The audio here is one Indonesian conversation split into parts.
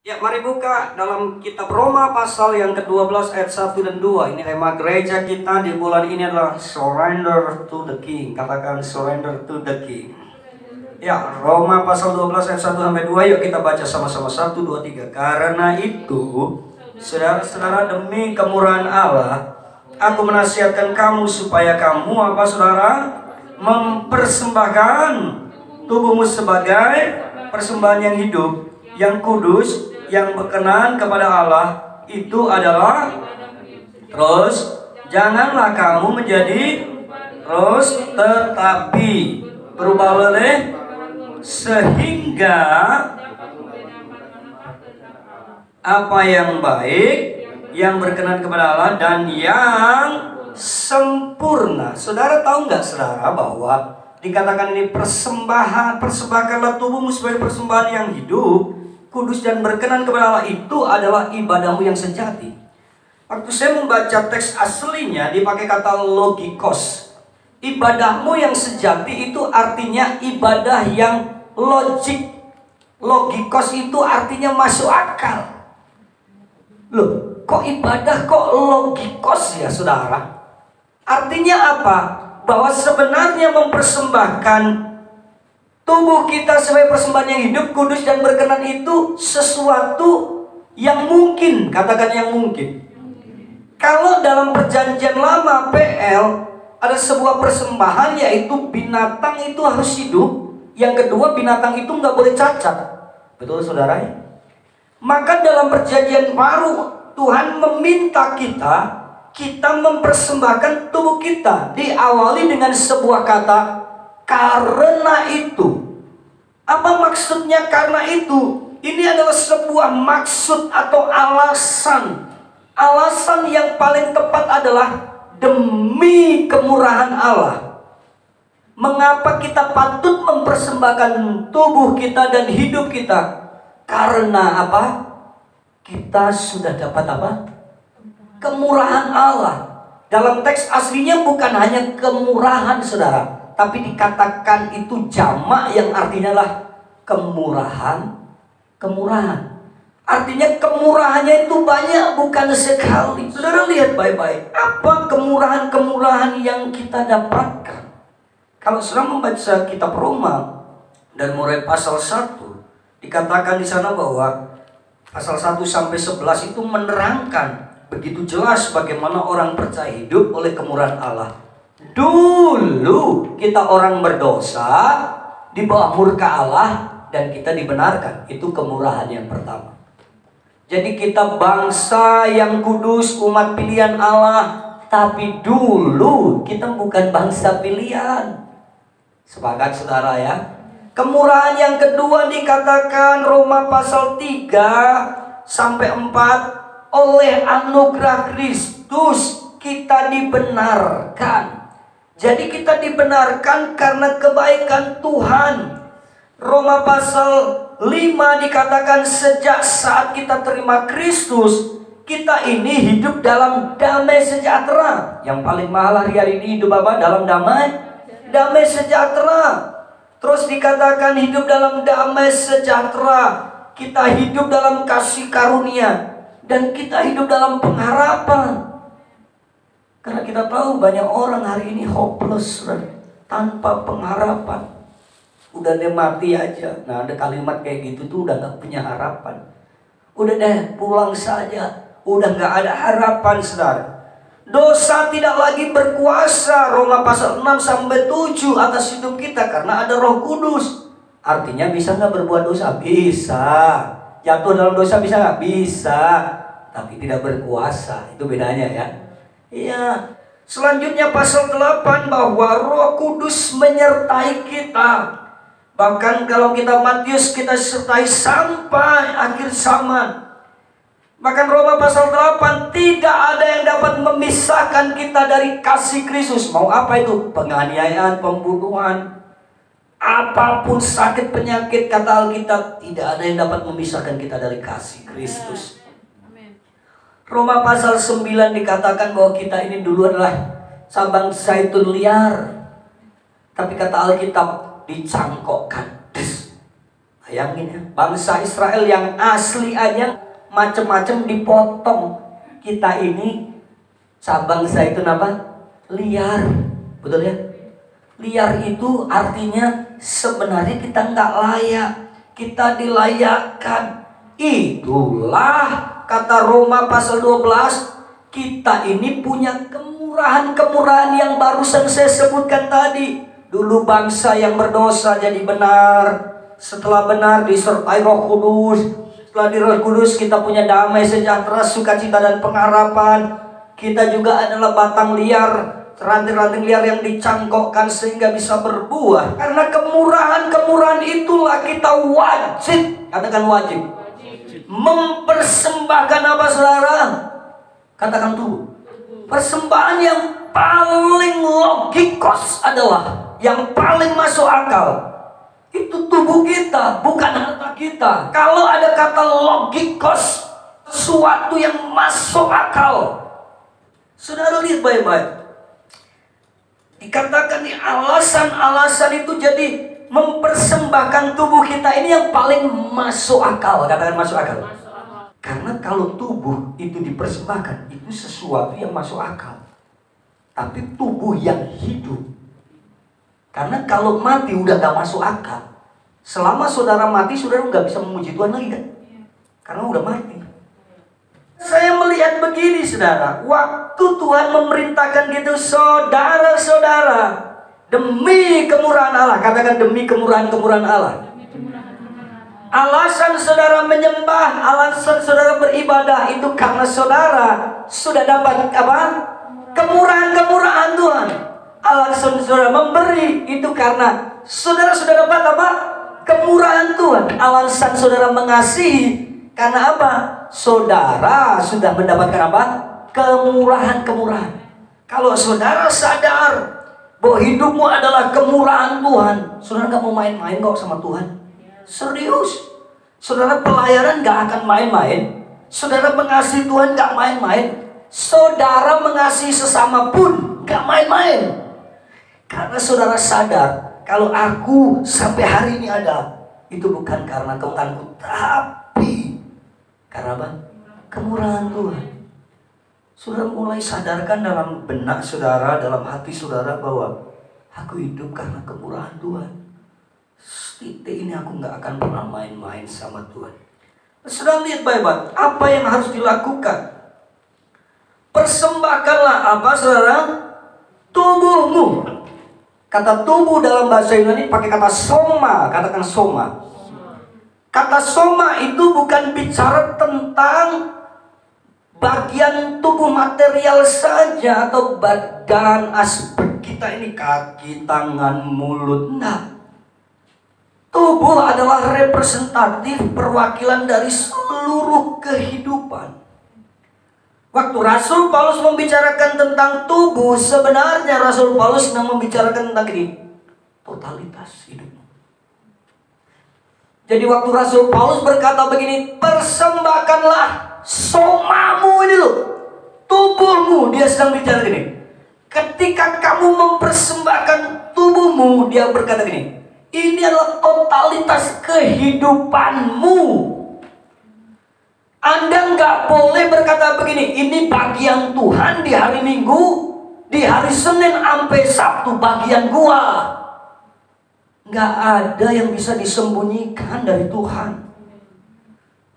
Ya, mari buka dalam kitab Roma pasal yang ke-12 ayat 1 dan 2. Ini tema gereja kita di bulan ini adalah Surrender to the King. Katakan surrender to the King. Ya, Roma pasal 12 ayat 1 sampai 2. Yuk kita baca sama-sama. 1, 2, 3. Karena itu, saudara-saudara, demi kemurahan Allah, aku menasihatkan kamu supaya kamu apa saudara? Mempersembahkan tubuhmu sebagai persembahan yang hidup, yang kudus, yang berkenan kepada Allah. Itu adalah janganlah kamu menjadi tetapi berubah oleh sehingga apa yang baik, yang berkenan kepada Allah dan yang sempurna. Saudara tahu nggak saudara bahwa dikatakan ini persembahkanlah tubuhmu sebagai persembahan yang hidup, kudus dan berkenan kepada Allah, itu adalah ibadahmu yang sejati. Waktu saya membaca teks aslinya dipakai kata logikos. Ibadahmu yang sejati itu artinya ibadah yang logik. Logikos itu artinya masuk akal. Loh, kok ibadah kok logikos ya saudara? Artinya apa? Bahwa sebenarnya mempersembahkan tubuh kita sebagai persembahan yang hidup, kudus dan berkenan itu sesuatu yang mungkin. Katakan yang mungkin. Kalau dalam perjanjian lama PL ada sebuah persembahan, yaitu binatang itu harus hidup. Yang kedua, binatang itu nggak boleh cacat. Betul saudara? Maka dalam perjanjian baru Tuhan meminta kita mempersembahkan tubuh kita. Diawali dengan sebuah kata, karena itu. Apa maksudnya karena itu? Ini adalah sebuah maksud atau alasan. Alasan yang paling tepat adalah demi kemurahan Allah. Mengapa kita patut mempersembahkan tubuh kita dan hidup kita? Karena apa? Kita sudah dapat apa? Kemurahan Allah. Dalam teks aslinya bukan hanya kemurahan saudara, tapi dikatakan itu jamak yang artinya lah kemurahan. Artinya kemurahannya itu banyak, bukan sekali. Saudara lihat baik-baik, apa kemurahan-kemurahan yang kita dapatkan. Kalau saudara membaca kitab Roma dan mulai pasal 1, dikatakan di sana bahwa pasal 1 sampai 11 itu menerangkan begitu jelas bagaimana orang percaya hidup oleh kemurahan Allah. Dulu kita orang berdosa, di bawah murka Allah, dan kita dibenarkan. Itu kemurahan yang pertama. Jadi kita bangsa yang kudus, umat pilihan Allah. Tapi dulu kita bukan bangsa pilihan. Sepakat saudara ya? Kemurahan yang kedua dikatakan Roma pasal 3 sampai 4. Oleh anugerah Kristus kita dibenarkan. Jadi kita dibenarkan karena kebaikan Tuhan. Roma pasal 5 dikatakan sejak saat kita terima Kristus, kita ini hidup dalam damai sejahtera. Yang paling mahal hari ini hidup apa? Dalam damai sejahtera. Terus dikatakan hidup dalam damai sejahtera. Kita hidup dalam kasih karunia. Dan kita hidup dalam pengharapan. Karena kita tahu banyak orang hari ini hopeless, tanpa pengharapan. Udah deh mati aja. Nah, ada kalimat kayak gitu tuh udah gak punya harapan. Udah deh pulang saja. Udah gak ada harapan saudara. Dosa tidak lagi berkuasa. Roma pasal 6 sampai 7 atas hidup kita karena ada Roh Kudus. Artinya bisa gak berbuat dosa? Bisa. Jatuh dalam dosa bisa gak? Bisa. Tapi tidak berkuasa. Itu bedanya ya. Iya. Selanjutnya pasal 8 bahwa Roh Kudus menyertai kita. Bahkan kalau kita Matius kita sertai sampai akhir zaman. Bahkan Roma pasal 8, tidak ada yang dapat memisahkan kita dari kasih Kristus. Mau apa itu? Penganiayaan, pembunuhan, apapun sakit penyakit, kata Alkitab, tidak ada yang dapat memisahkan kita dari kasih Kristus. Roma pasal 9 dikatakan bahwa kita ini dulu adalah cabang zaitun liar. Tapi kata Alkitab, dicangkokkan. Bayangin ya, bangsa Israel yang asli aja macam-macam dipotong. Kita ini bangsa itu apa? Liar. Betul ya? Liar itu artinya sebenarnya kita nggak layak. Kita dilayakkan. Itulah kata Roma pasal 12. Kita ini punya kemurahan-kemurahan yang barusan saya sebutkan tadi. Dulu bangsa yang berdosa jadi benar. Setelah benar disertai Roh Kudus. Setelah di Roh Kudus kita punya damai, sejahtera, sukacita dan pengharapan. Kita juga adalah batang liar, ranting-ranting liar yang dicangkokkan sehingga bisa berbuah. Karena kemurahan-kemurahan itulah kita wajib, katakan wajib, mempersembahkan apa saudara? Katakan tubuh. Persembahan yang paling logikos adalah, yang paling masuk akal, itu tubuh kita, bukan harta kita. Kalau ada kata logikos, sesuatu yang masuk akal, saudara lihat baik-baik. Dikatakan nih alasan-alasan itu jadi mempersembahkan tubuh kita ini yang paling masuk akal. Katakan masuk akal. Karena kalau tubuh itu dipersembahkan, itu sesuatu yang masuk akal. Tapi tubuh yang hidup. Karena kalau mati udah gak masuk akal. Selama saudara mati, saudara gak bisa memuji Tuhan lagi kan? Karena udah mati. Saya melihat begini saudara, waktu Tuhan memerintahkan gitu, saudara-saudara, demi kemurahan Allah, katakan demi kemurahan-kemurahan Allah. Alasan saudara menyembah, alasan saudara beribadah itu karena saudara sudah dapat apa? Kemurahan-kemurahan Tuhan. Alasan saudara memberi itu karena saudara sudah dapat apa? Kemurahan Tuhan. Alasan saudara mengasihi karena apa? Saudara sudah mendapatkan apa? Kemurahan-kemurahan. Kalau saudara sadar bahwa hidupmu adalah kemurahan Tuhan, saudara gak mau main-main kok sama Tuhan. Serius. Saudara pelayanan gak akan main-main. Saudara mengasihi Tuhan gak main-main. Saudara mengasihi sesama pun gak main-main. Karena saudara sadar, kalau aku sampai hari ini ada, itu bukan karena kemurahanku, tapi karena apa? Kemurahan Tuhan. Saudara mulai sadarkan dalam benak saudara, dalam hati saudara bahwa aku hidup karena kemurahan Tuhan. Titik ini aku gak akan pernah main-main sama Tuhan. Saudara lihat baik-baik, apa yang harus dilakukan? Persembahkanlah apa saudara? Tubuhmu. Kata tubuh dalam bahasa Yunani pakai kata soma. Katakan soma. Kata soma itu bukan bicara tentang bagian tubuh material saja atau badan aspek kita ini, kaki, tangan, mulut. Nah, tubuh adalah representatif perwakilan dari seluruh kehidupan. Waktu Rasul Paulus membicarakan tentang tubuh, sebenarnya Rasul Paulus sedang membicarakan tentang ini, totalitas hidup. Jadi waktu Rasul Paulus berkata begini, persembahkanlah somamu ini loh, tubuhmu, dia sedang bicara gini. Ketika kamu mempersembahkan tubuhmu, dia berkata gini, ini adalah totalitas kehidupanmu. Anda nggak boleh berkata begini, ini bagian Tuhan di hari Minggu, di hari Senin sampai Sabtu bagian gua. Nggak ada yang bisa disembunyikan dari Tuhan.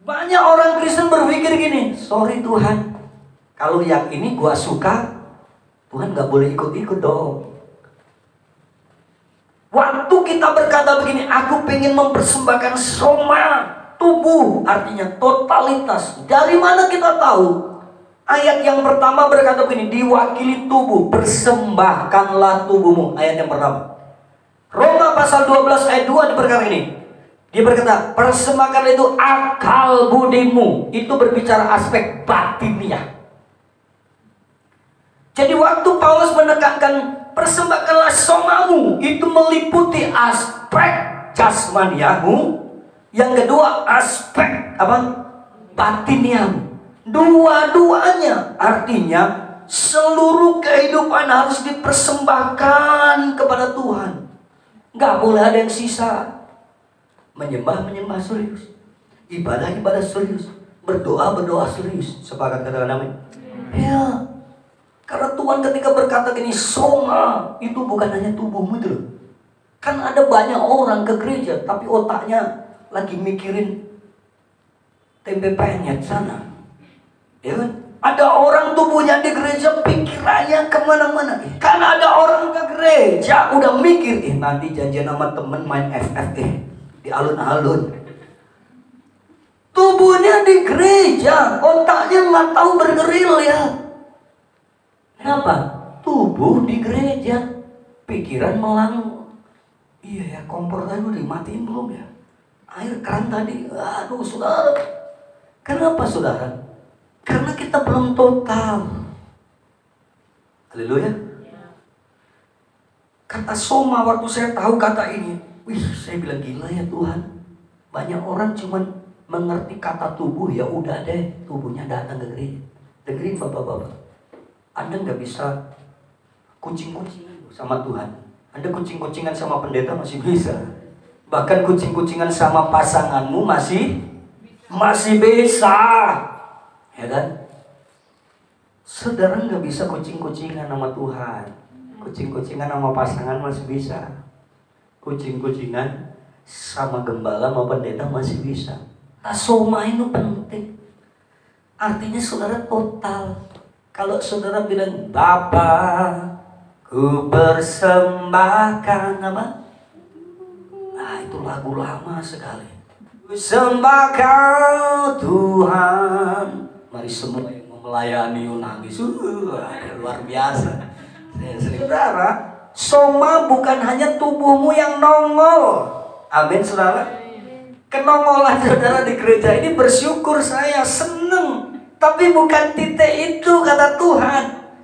Banyak orang Kristen berpikir gini, sorry Tuhan, kalau yang ini gua suka, Tuhan nggak boleh ikut-ikut dong. Waktu kita berkata begini, aku pengen mempersembahkan soma, tubuh, artinya totalitas. Dari mana kita tahu? Ayat yang pertama berkata begini, diwakili tubuh, persembahkanlah tubuhmu. Ayat yang pertama. Roma pasal 12 ayat 2 berkata ini. Dia berkata, persembahkanlah itu akal budimu. Itu berbicara aspek batiniah. Jadi waktu Paulus menekankan persembahkanlah somamu, itu meliputi aspek jasmaniamu. Yang kedua aspek apa? Batiniamu. Dua-duanya artinya seluruh kehidupan harus dipersembahkan kepada Tuhan. Gak boleh ada yang sisa. menyembah serius, ibadah serius, berdoa serius. Sepakat katakan amin? Ya. Karena Tuhan ketika berkata gini, soma, itu bukan hanya tubuhmu itu loh. Kan ada banyak orang ke gereja tapi otaknya lagi mikirin tempe penyet sana, ya kan? Ada orang tubuhnya di gereja pikirannya kemana-mana. Karena ada orang ke gereja udah mikir, nanti janjian sama temen main FF di alun-alun. Tubuhnya di gereja, otaknya nggak tahu bergeril ya. Kenapa? Tubuh di gereja, pikiran melang. Iya ya, kompor tadi udah dimatiin belum ya? Air keran tadi, aduh saudara. Kenapa saudara? Karena kita belum total. Haleluya. Kata soma, waktu saya tahu kata ini, saya bilang gila ya Tuhan. Banyak orang cuman mengerti kata tubuh, ya udah deh, tubuhnya datang ke gereja. Dengerin bapak-bapak, Anda nggak bisa kucing-kucingan sama Tuhan. Anda kucing-kucingan sama pendeta masih bisa. Bahkan kucing-kucingan sama pasanganmu masih bisa. Ya kan? Saudara nggak bisa kucing-kucingan sama Tuhan. Kucing-kucingan sama pasangan masih bisa. Kucing-kucingan sama gembala sama pendeta masih bisa. Soma itu penting. Artinya saudara total. Kalau saudara bilang, Bapa, ku persembahkan apa? Nah, itu lagu lama sekali. Ku sembah Kau Tuhan. Mari semua yang mau melayani nangis. Luar biasa. Saudara, soma bukan hanya tubuhmu yang nongol. Amin saudara. Kenongolan saudara di gereja ini bersyukur, saya seneng. Tapi bukan titik itu kata Tuhan.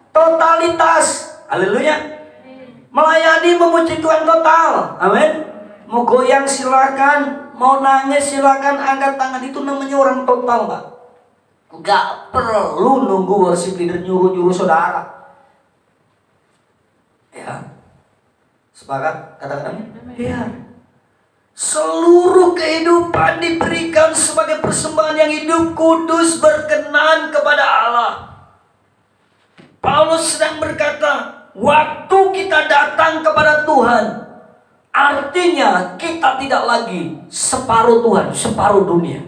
Totalitas. Haleluya. Melayani memuji Tuhan total. Amin. Mau goyang silakan, mau nangis silakan, angkat tangan, itu namanya orang total, Pak. Gak perlu nunggu worship leader nyuruh-nyuruh saudara. Ya. Sepakat? Katakan amin. Ya. Seluruh kehidupan diberikan sebagai persembahan yang hidup, kudus, berkenan kepada Allah. Paulus sedang berkata, waktu kita datang kepada Tuhan, artinya kita tidak lagi separuh Tuhan, separuh dunia.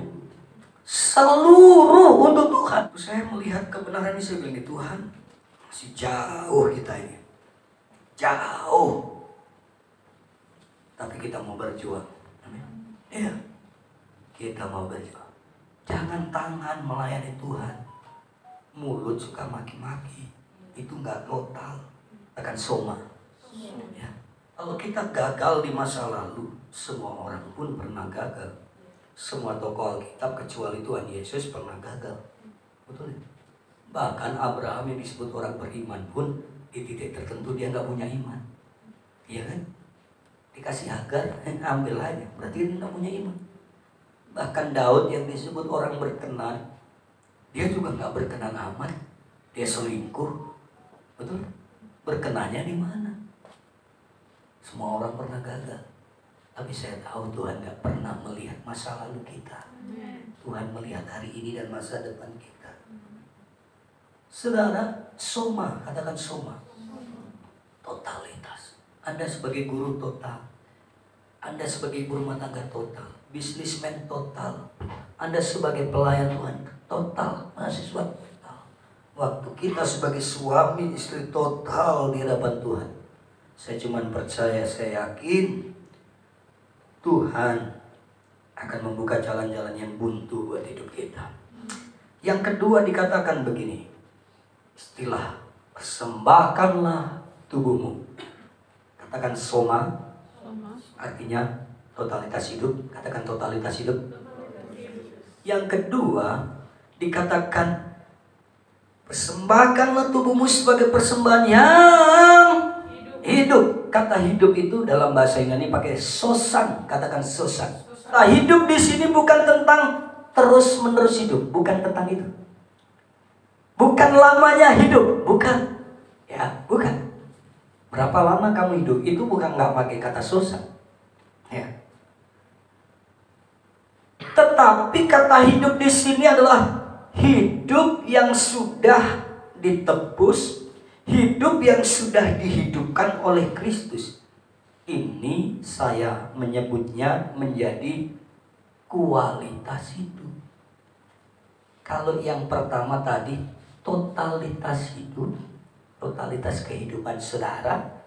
Seluruh untuk Tuhan. Saya melihat kebenaran ini, saya bilang, Tuhan masih jauh kita ini. Jauh. Tapi kita mau berjuang. Iya, kita mau berjuang. Jangan tangan melayani Tuhan, mulut suka maki-maki, itu nggak total, akan soma. Ya. Kalau kita gagal di masa lalu, semua orang pun pernah gagal. Semua tokoh Alkitab kecuali Tuhan Yesus pernah gagal. Betul ya? Bahkan Abraham yang disebut orang beriman pun di titik tertentu dia nggak punya iman. Iya kan? Dikasih Hagar, ambil aja, berarti dia nggak punya iman. Bahkan Daud yang disebut orang berkenan, dia juga nggak berkenan amat. Dia selingkuh, betul? Berkenannya di mana? Semua orang pernah gagal, tapi saya tahu Tuhan nggak pernah melihat masa lalu kita. Tuhan melihat hari ini dan masa depan kita. Saudara, soma, katakan soma. Totalitas. Anda sebagai guru total, Anda sebagai ibu rumah tangga total, bisnismen total, Anda sebagai pelayan Tuhan total, mahasiswa total. Waktu kita sebagai suami istri total di hadapan Tuhan, saya cuma percaya, saya yakin Tuhan akan membuka jalan-jalan yang buntu buat hidup kita. Yang kedua dikatakan begini, istilah persembahkanlah tubuhmu. Katakan soma, artinya totalitas hidup. Katakan totalitas hidup. Yang kedua dikatakan persembahkanlah tubuhmu sebagai persembahan yang hidup. Kata hidup itu dalam bahasa Yunani pakai sosan. Katakan sosan. Nah, hidup di sini bukan tentang terus menerus hidup, bukan tentang itu. Bukan lamanya hidup, bukan. Ya, bukan. Berapa lama kamu hidup? Itu bukan nggak pakai kata sosan. Ya. Tetapi kata hidup di sini adalah hidup yang sudah ditebus, hidup yang sudah dihidupkan oleh Kristus. Ini saya menyebutnya menjadi kualitas hidup. Kalau yang pertama tadi totalitas hidup, totalitas kehidupan saudara.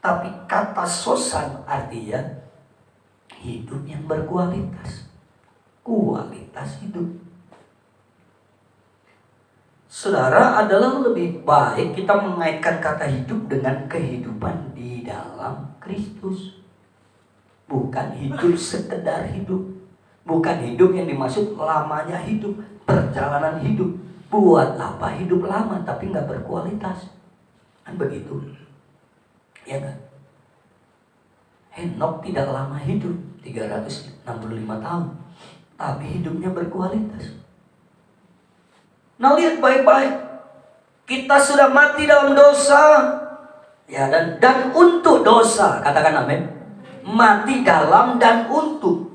Tapi kata sosan artinya hidup yang berkualitas, kualitas hidup. Saudara, adalah lebih baik kita mengaitkan kata hidup dengan kehidupan di dalam Kristus. Bukan hidup sekedar hidup. Bukan hidup yang dimaksud lamanya hidup, perjalanan hidup. Buat apa hidup lama tapi nggak berkualitas? Kan begitu. Ya kan? Henok tidak lama hidup, 365 tahun. Tapi hidupnya berkualitas. Nah, lihat baik-baik. Kita sudah mati dalam dosa. Ya, dan untuk dosa. Katakan amin. Mati dalam dan untuk.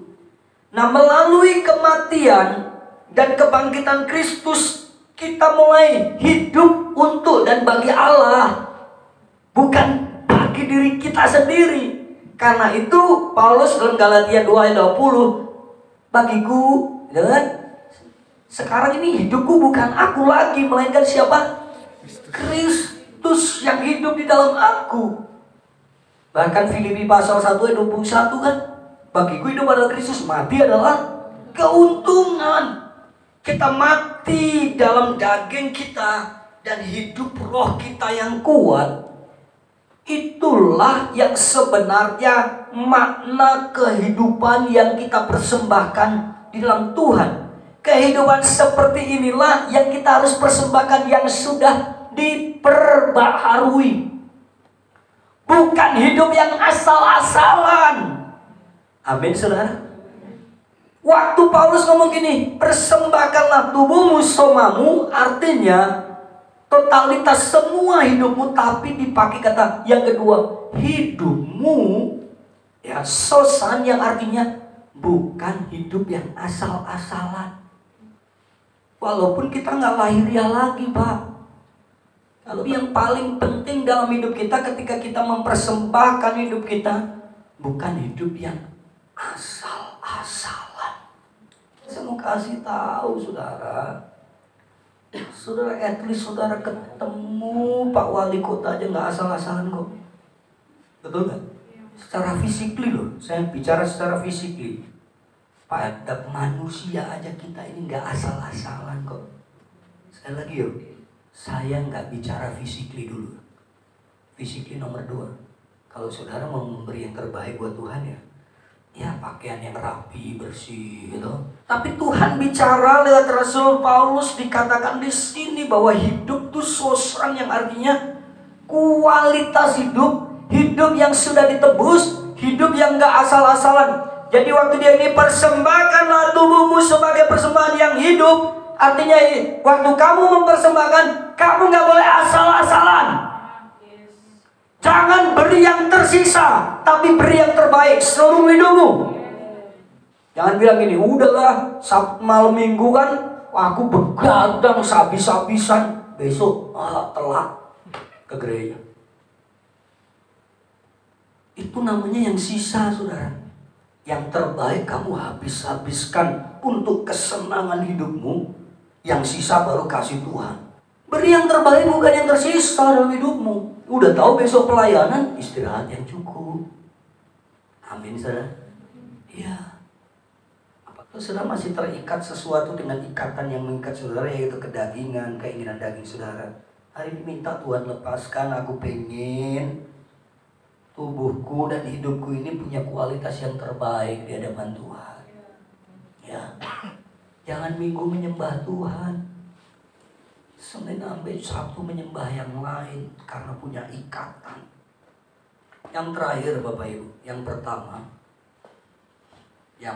Nah, melalui kematian dan kebangkitan Kristus, kita mulai hidup untuk dan bagi Allah. Bukan bagi diri kita sendiri. Karena itu Paulus dalam Galatia 2 ayat 20, bagiku, sekarang ini hidupku bukan aku lagi, melainkan siapa? Kristus yang hidup di dalam aku. Bahkan Filipi pasal 1 ayat 21 kan, bagiku hidup adalah Kristus, mati adalah keuntungan. Kita mati dalam daging kita dan hidup roh kita yang kuat. Itulah yang sebenarnya makna kehidupan yang kita persembahkan di dalam Tuhan. Kehidupan seperti inilah yang kita harus persembahkan, yang sudah diperbaharui. Bukan hidup yang asal-asalan. Amin, saudara. Waktu Paulus ngomong gini, persembahkanlah tubuhmu somamu, artinya totalitas semua hidupmu, tapi dipakai kata yang kedua, hidupmu, ya, sosan, yang artinya bukan hidup yang asal-asalan. Walaupun kita nggak lahiriah lagi, Pak. Kalau yang paling penting dalam hidup kita ketika kita mempersembahkan hidup kita, bukan hidup yang asal-asalan. Saya mau kasih tahu saudara. Saudara, at least saudara ketemu Pak Wali Kota aja nggak asal-asalan kok. Betul nggak? Secara fisikly loh, saya bicara secara fisikly. Pada manusia aja kita ini nggak asal-asalan kok. Sekali lagi yuk, saya nggak bicara fisikly dulu. Fisikly nomor 2. Kalau saudara mau memberi yang terbaik buat Tuhan ya pakaian yang rapi, bersih gitu. Tapi Tuhan bicara lewat Rasul Paulus, dikatakan di sini bahwa hidup itu sosan, yang artinya kualitas hidup, hidup yang sudah ditebus, hidup yang gak asal-asalan. Jadi waktu dia ini persembahkanlah tubuhmu sebagai persembahan yang hidup, artinya waktu kamu mempersembahkan, kamu gak boleh asal-asalan. Jangan beri yang tersisa, tapi beri yang terbaik seluruh hidupmu. Jangan bilang gini, udahlah Sabtu malam minggu kan aku begadang habis-habisan, besok telat ke gereja. Itu namanya yang sisa, saudara. Yang terbaik kamu habis-habiskan untuk kesenangan hidupmu. Yang sisa baru kasih Tuhan. Beri yang terbaik, bukan yang tersisa dalam hidupmu. Udah tahu besok pelayanan, istirahat yang cukup. Amin, saudara. Ya. Apakah saudara masih terikat sesuatu dengan ikatan yang mengikat saudara, yaitu kedagingan, keinginan daging saudara? Hari ini minta Tuhan lepaskan, aku pengen tubuhku dan hidupku ini punya kualitas yang terbaik di hadapan Tuhan. Ya. Jangan minggu menyembah Tuhan, Senin sampai Sabtu menyembah yang lain karena punya ikatan. Yang terakhir Bapak Ibu, yang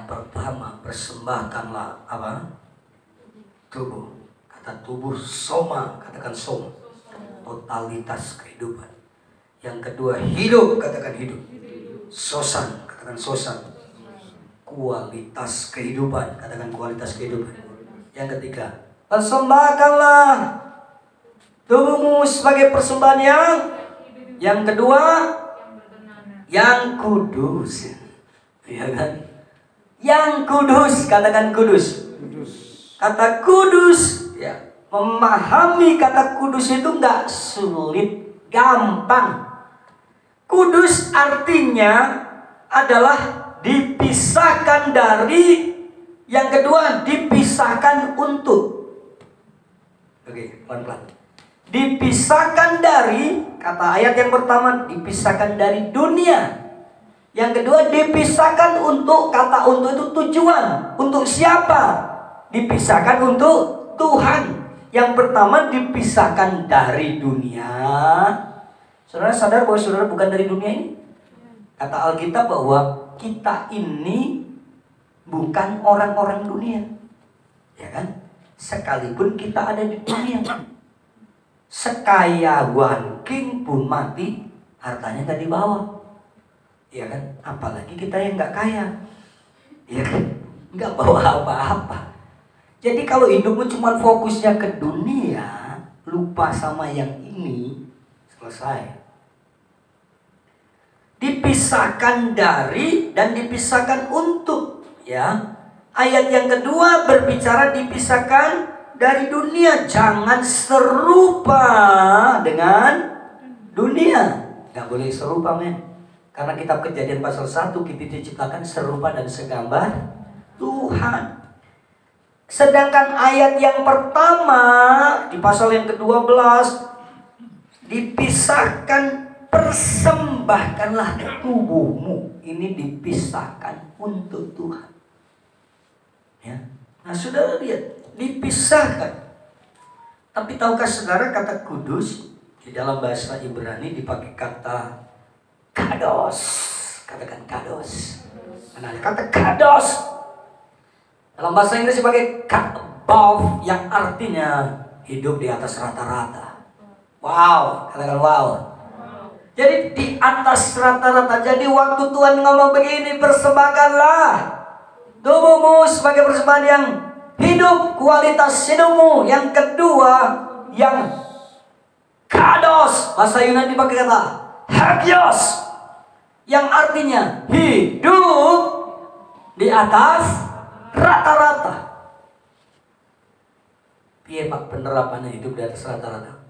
pertama persembahkanlah apa? Tubuh. Kata tubuh soma, katakan soma. Totalitas kehidupan. Yang kedua hidup, katakan hidup. Sosan, katakan sosan. kualitas kehidupan. Katakan kualitas kehidupan. Yang ketiga, persembahkanlah tubuhmu sebagai persembahan yang kedua, yang kudus. Ya kan? Yang kudus, katakan kudus. Kata kudus, ya, memahami kata kudus itu nggak sulit, gampang. Kudus artinya adalah dipisahkan dari, yang kedua dipisahkan untuk. Oke, pelan-pelan. Dipisahkan dari, kata ayat yang pertama dipisahkan dari dunia. Yang kedua dipisahkan untuk, kata untuk itu tujuan. Untuk siapa? Dipisahkan untuk Tuhan. Yang pertama dipisahkan dari dunia. Saudara sadar bahwa saudara bukan dari dunia ini? Kata Alkitab bahwa kita ini bukan orang-orang dunia. Ya kan? Sekalipun kita ada di dunia. Sekaya Wanking pun mati, hartanya gak dibawa. Ya kan? Apalagi kita yang gak kaya. Ya kan? Gak bawa apa-apa. Jadi kalau hidupmu cuma fokusnya ke dunia, lupa sama yang ini, selesai. Dipisahkan dari dan dipisahkan untuk, ya. Ayat yang kedua berbicara dipisahkan dari dunia. Jangan serupa dengan dunia. Gak boleh serupa, men. Karena kitab Kejadian pasal 1, kita diciptakan serupa dan segambar Tuhan. Sedangkan ayat yang pertama di pasal yang ke-12, dipisahkan, persembahkanlah tubuhmu. Ini dipisahkan untuk Tuhan. Ya. Nah, saudara lihat, dipisahkan. Tapi tahukah saudara kata kudus di dalam bahasa Ibrani dipakai kata kados. Katakan kados. Nah, kata kados dalam bahasa Inggris dipakai above, yang artinya hidup di atas rata-rata. Wow, katakan wow. Jadi di atas rata-rata. Jadi waktu Tuhan ngomong begini, persembahkanlah tubuhmu sebagai persembahan yang hidup, kualitas hidupmu. Yang kedua, yang kados. Bahasa Yunani pakai kata hagios, yang artinya hidup di atas rata-rata. Piye Pak penerapannya hidup di atas rata-rata?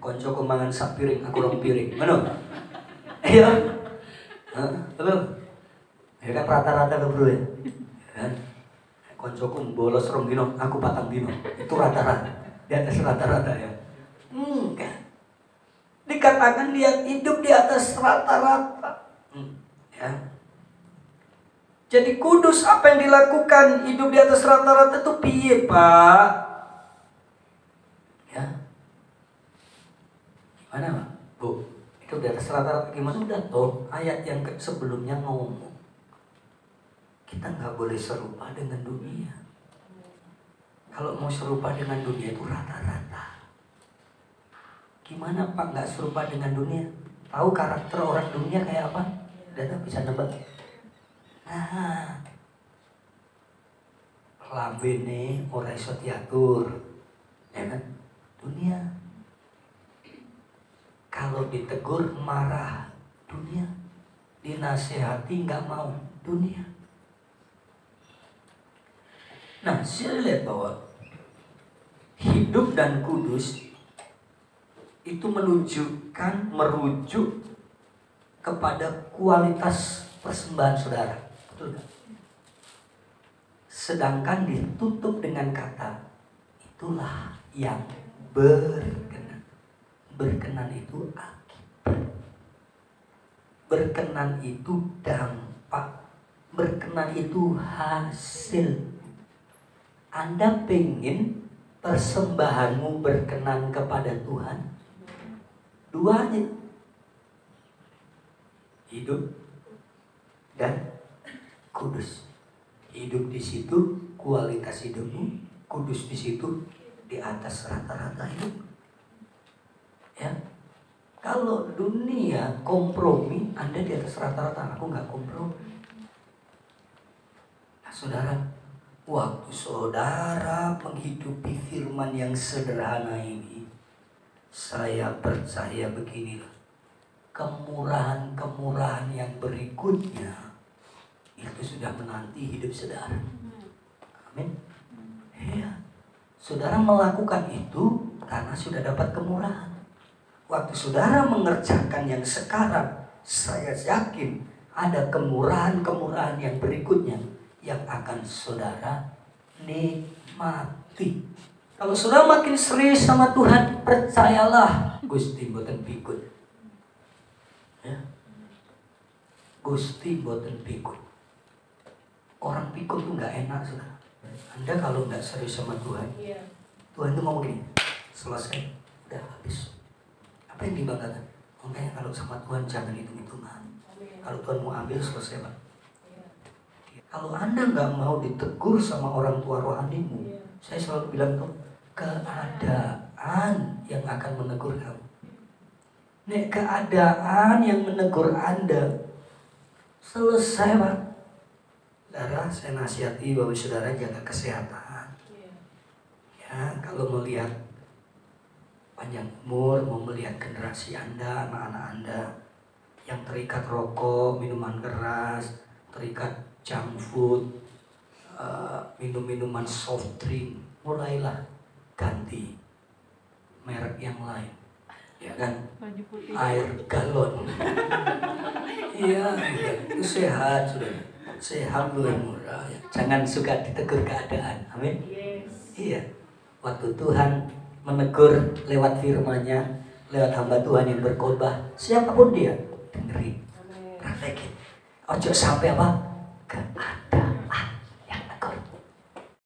Konco kemangan sak piring, aku rong piring. Mana? Iya. Betul. Ya kan rata-rata ke bro ya. Kan? Koncoku bolos rong dino, aku patang dino. Itu rata-rata. Di atas rata-rata ya. Enggak. Dikatakan dia hidup di atas rata-rata. Ya. Jadi kudus, apa yang dilakukan hidup di atas rata-rata itu piye, Pak? Ya. Gimana, Pak? Bu, hidup di atas rata-rata gimana? Udah toh, ayat yang sebelumnya ngomong. Kita nggak boleh serupa dengan dunia. Kalau mau serupa dengan dunia itu rata-rata. Gimana Pak nggak serupa dengan dunia? Tahu karakter orang dunia kayak apa? Udah bisa nebak. Nah, lambene ora iso diatur, ya kan? Dunia. Kalau ditegur marah, dunia. Dinasehati nggak mau, dunia. Nah, saya lihat bahwa hidup dan kudus itu merujuk kepada kualitas persembahan saudara. Betul kan? Sedangkan ditutup dengan kata itulah yang berkenan. Berkenan itu akibat. Berkenan itu dampak. Berkenan itu hasil. Anda pengen persembahanmu berkenan kepada Tuhan? Duanya. Hidup dan kudus. Hidup di situ kualitas hidupmu, kudus di situ di atas rata-rata hidup. Ya, kalau dunia kompromi, Anda di atas rata-rata, aku nggak kompromi. Saudara, waktu saudara menghidupi firman yang sederhana ini, saya percaya beginilah, kemurahan-kemurahan yang berikutnya itu sudah menanti hidup saudara. Amin. Ya, saudara melakukan itu karena sudah dapat kemurahan. Waktu saudara mengerjakan yang sekarang, saya yakin ada kemurahan-kemurahan yang berikutnya yang akan saudara nikmati. Kalau saudara makin serius sama Tuhan, percayalah, Gusti mboten pikun. Ya. Gusti mboten pikun. Orang pikun tuh nggak enak, saudara. Anda kalau nggak serius sama Tuhan, Tuhan tuh ngomong gini, selesai, udah habis. Apa yang dibanggakan? Makanya kalau sama Tuhan jangan hitung-hitungan. Kalau Tuhan mau ambil, selesai, Pak. Kalau Anda nggak mau ditegur sama orang tua rohanimu, saya selalu bilang tuh, keadaan yang akan menegur kamu. Nek keadaan yang menegur Anda, selesai, Pak. Saudara, saya nasihati bahwa saudara jaga kesehatan. Ya, kalau melihat panjang umur, mau melihat generasi Anda, anak-anak Anda yang terikat rokok, minuman keras, terikat junk food, minum-minuman soft drink, mulailah ganti merek yang lain, ya kan? Air galon. Iya, itu sehat sudah, sehat lu yang murah. Jangan suka ditegur keadaan, amin. Iya, waktu Tuhan menegur lewat firman-Nya, lewat hamba Tuhan yang berkhotbah, siapapun dia, dengerin, praktekin. Ojo sampai apa? Keadaan.